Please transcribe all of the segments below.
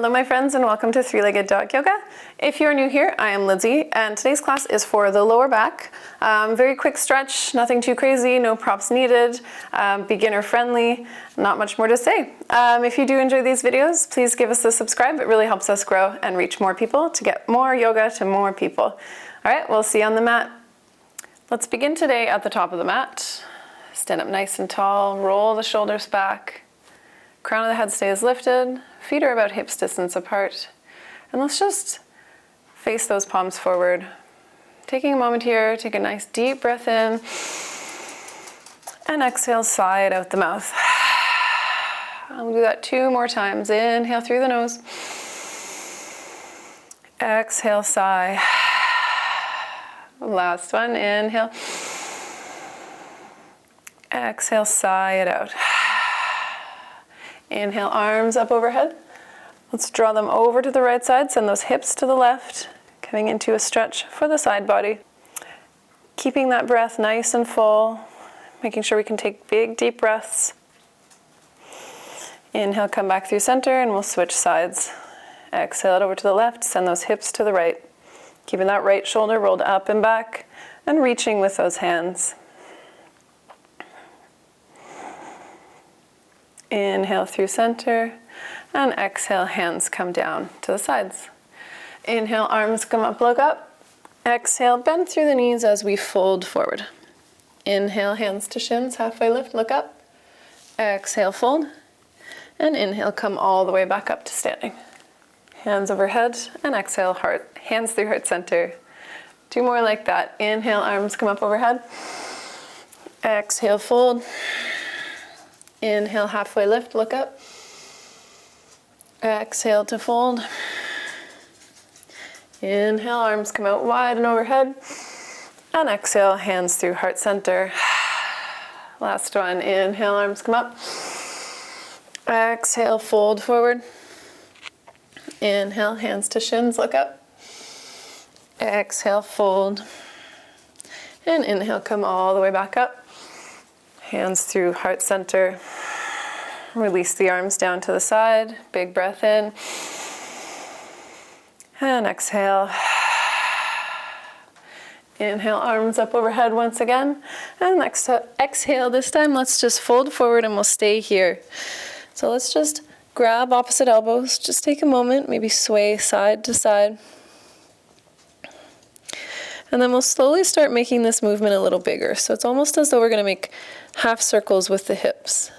Hello my friends and welcome to Three-Legged Dog Yoga. If you're new here, I am Lindsay and today's class is for the lower back. Very quick stretch, nothing too crazy, no props needed, beginner friendly, not much more to say. If you do enjoy these videos, please give us a subscribe. It really helps us grow and reach more people to get more yoga to more people. All right, we'll see you on the mat. Let's begin today at the top of the mat. Stand up nice and tall, roll the shoulders back. Crown of the head stays lifted, feet are about hips distance apart. And let's just face those palms forward. Taking a moment here, take a nice deep breath in, and exhale, sigh it out the mouth. I'll do that 2 more times. Inhale through the nose. Exhale, sigh. Last one, inhale. Exhale, sigh it out. Inhale, arms up overhead. Let's draw them over to the right side, send those hips to the left, coming into a stretch for the side body. Keeping that breath nice and full, making sure we can take big, deep breaths. Inhale, come back through center, and we'll switch sides. Exhale it over to the left, send those hips to the right. Keeping that right shoulder rolled up and back, and reaching with those hands. Inhale through center, and exhale, hands come down to the sides. Inhale, arms come up, look up. Exhale, bend through the knees as we fold forward. Inhale, hands to shins, halfway lift, look up. Exhale, fold. And inhale, come all the way back up to standing. Hands overhead, and exhale, heart, hands through heart center. 2 more like that. Inhale, arms come up overhead. Exhale, fold. Inhale, halfway lift, look up. Exhale to fold. Inhale, arms come out wide and overhead. And exhale, hands through heart center. Last one, inhale, arms come up. Exhale, fold forward. Inhale, hands to shins, look up. Exhale, fold. And inhale, come all the way back up. Hands through heart center. Release the arms down to the side. Big breath in. And exhale. Inhale, arms up overhead once again. And exhale this time, let's just fold forward and we'll stay here. So let's just grab opposite elbows. Just take a moment, maybe sway side to side. And then we'll slowly start making this movement a little bigger. So it's almost as though we're going to make half circles with the hips.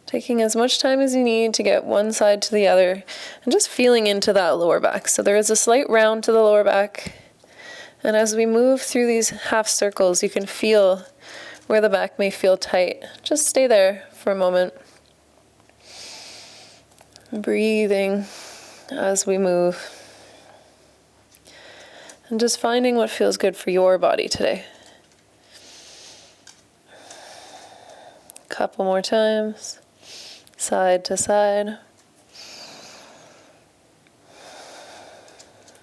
Taking as much time as you need to get one side to the other and just feeling into that lower back. So there is a slight round to the lower back. And as we move through these half circles, you can feel where the back may feel tight. Just stay there for a moment. Breathing as we move. And just finding what feels good for your body today. Couple more times, side to side.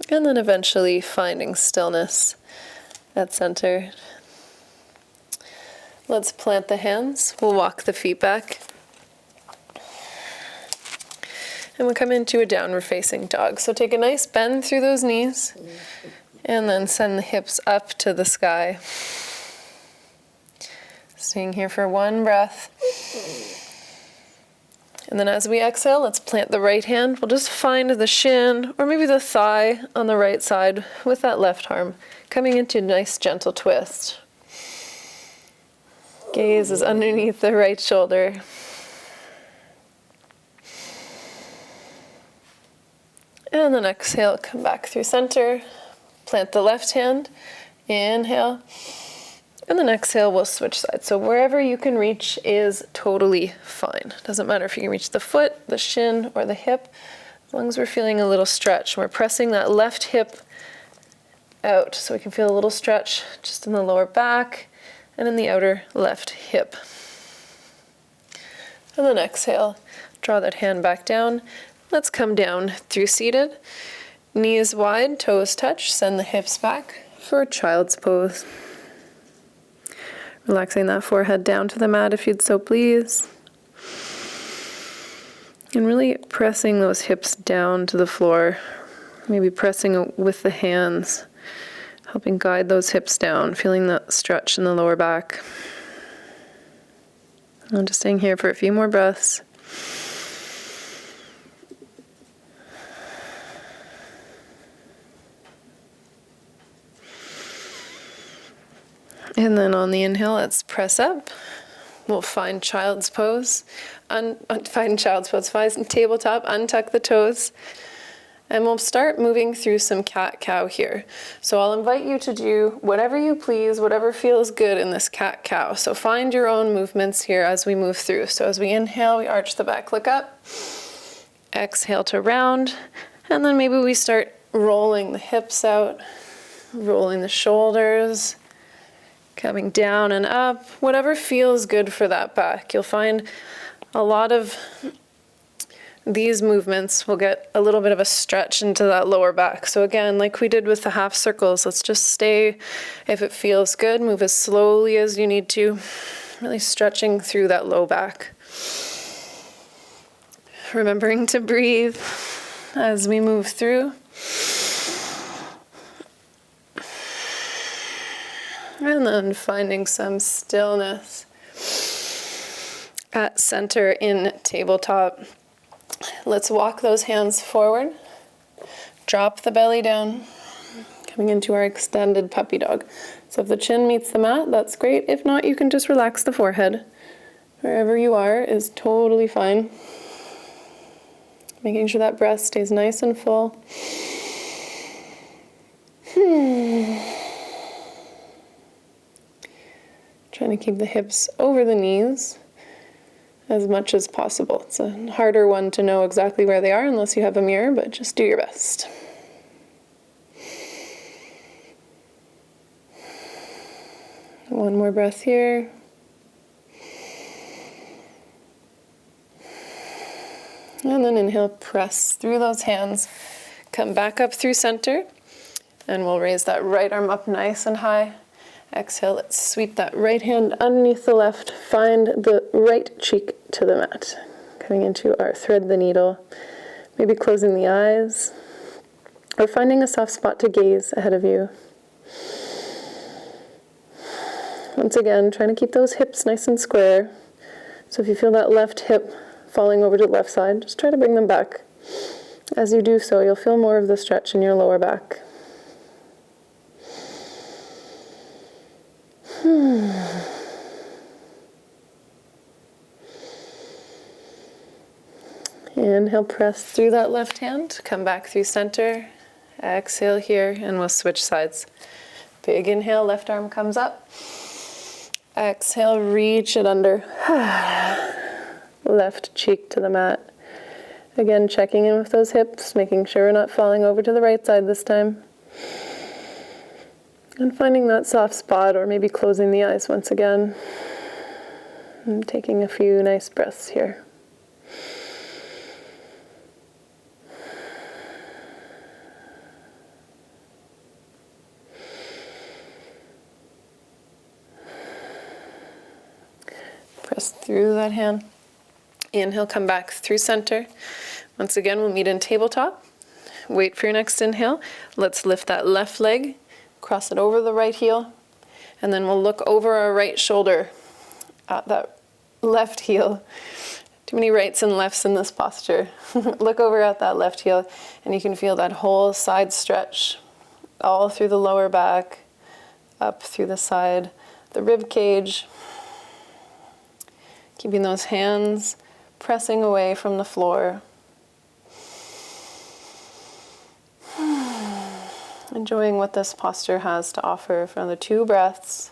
And then eventually finding stillness at center. Let's plant the hands. We'll walk the feet back. And we'll come into a downward facing dog. So take a nice bend through those knees. And then send the hips up to the sky. Staying here for 1 breath. And then as we exhale, let's plant the right hand. We'll just find the shin or maybe the thigh on the right side with that left arm. Coming into a nice gentle twist. Gaze is underneath the right shoulder. And then exhale, come back through center. Plant the left hand, inhale, and then exhale, we'll switch sides. So wherever you can reach is totally fine. Doesn't matter if you can reach the foot, the shin, or the hip, as long as we're feeling a little stretch. We're pressing that left hip out so we can feel a little stretch just in the lower back and in the outer left hip. And then exhale, draw that hand back down. Let's come down through seated. Knees wide, toes touch, send the hips back for child's pose. Relaxing that forehead down to the mat if you'd so please. And really pressing those hips down to the floor, maybe pressing with the hands, helping guide those hips down, feeling that stretch in the lower back. I'm just staying here for a few more breaths. And then on the inhale, let's press up. We'll find child's pose. Find tabletop, untuck the toes. And we'll start moving through some cat-cow here. So I'll invite you to do whatever you please, whatever feels good in this cat-cow. So find your own movements here as we move through. So as we inhale, we arch the back, look up. Exhale to round. And then maybe we start rolling the hips out, rolling the shoulders, coming down and up, whatever feels good for that back. You'll find a lot of these movements will get a little bit of a stretch into that lower back. So again, like we did with the half circles, let's just stay, if it feels good, move as slowly as you need to, really stretching through that low back. Remembering to breathe as we move through. And then finding some stillness at center in tabletop. Let's walk those hands forward. Drop the belly down, coming into our extended puppy dog. So if the chin meets the mat, that's great. If not, you can just relax the forehead. Wherever you are is totally fine. Making sure that breath stays nice and full. Trying to keep the hips over the knees as much as possible. It's a harder one to know exactly where they are unless you have a mirror, but just do your best. One more breath here. And then inhale, press through those hands. Come back up through center, and we'll raise that right arm up nice and high. Exhale, let's sweep that right hand underneath the left. Find the right cheek to the mat. Coming into our thread the needle. Maybe closing the eyes. Or finding a soft spot to gaze ahead of you. Once again, trying to keep those hips nice and square. So if you feel that left hip falling over to the left side, just try to bring them back. As you do so, you'll feel more of the stretch in your lower back. Inhale, press through that left hand, come back through center, exhale here, and we'll switch sides. Big inhale, left arm comes up, exhale, reach it under, left cheek to the mat. Again, checking in with those hips, making sure we're not falling over to the right side this time. And finding that soft spot, or maybe closing the eyes once again. And taking a few nice breaths here. Press through that hand. Inhale, come back through center. Once again, we'll meet in tabletop. Wait for your next inhale. Let's lift that left leg. Cross it over the right heel, and then we'll look over our right shoulder at that left heel. Too many rights and lefts in this posture. Look over at that left heel, and you can feel that whole side stretch all through the lower back, up through the side, the rib cage. Keeping those hands pressing away from the floor. Enjoying what this posture has to offer for another 2 breaths.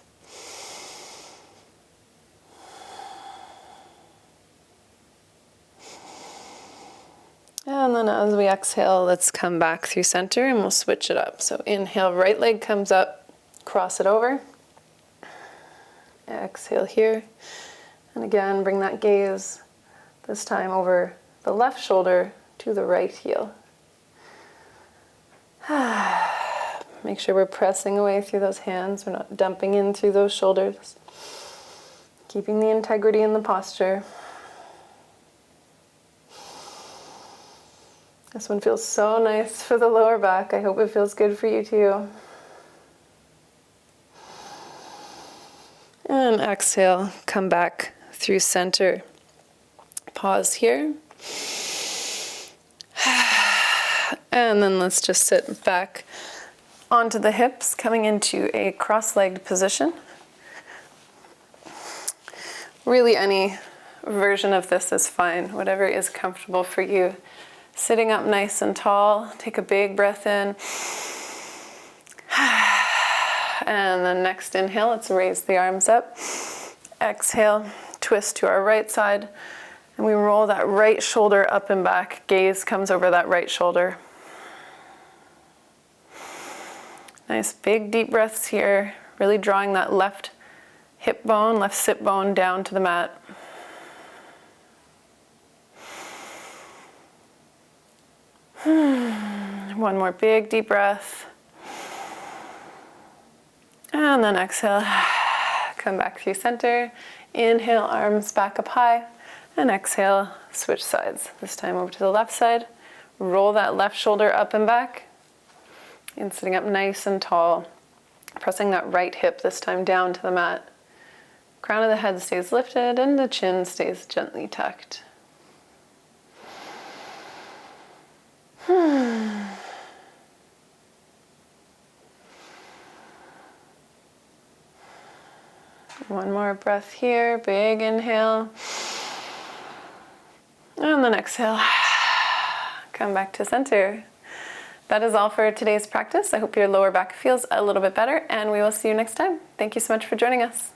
And then as we exhale, let's come back through center and we'll switch it up. So inhale, right leg comes up, cross it over. Exhale here. And again, bring that gaze, this time over the left shoulder to the right heel. Make sure we're pressing away through those hands. We're not dumping in through those shoulders. Keeping the integrity in the posture. This one feels so nice for the lower back. I hope it feels good for you too. And exhale, come back through center. Pause here. And then let's just sit back onto the hips, coming into a cross-legged position. Really any version of this is fine, whatever is comfortable for you. Sitting up nice and tall, take a big breath in. And then next inhale, let's raise the arms up. Exhale, twist to our right side. And we roll that right shoulder up and back. Gaze comes over that right shoulder. Nice big deep breaths here. Really drawing that left hip bone, left sit bone down to the mat. One more big deep breath. And then exhale, come back through center. Inhale, arms back up high. And exhale, switch sides. This time over to the left side. Roll that left shoulder up and back. And sitting up nice and tall. Pressing that right hip this time down to the mat. Crown of the head stays lifted and the chin stays gently tucked. One more breath here, big inhale. And then exhale. Come back to center. That is all for today's practice. I hope your lower back feels a little bit better, and we will see you next time. Thank you so much for joining us.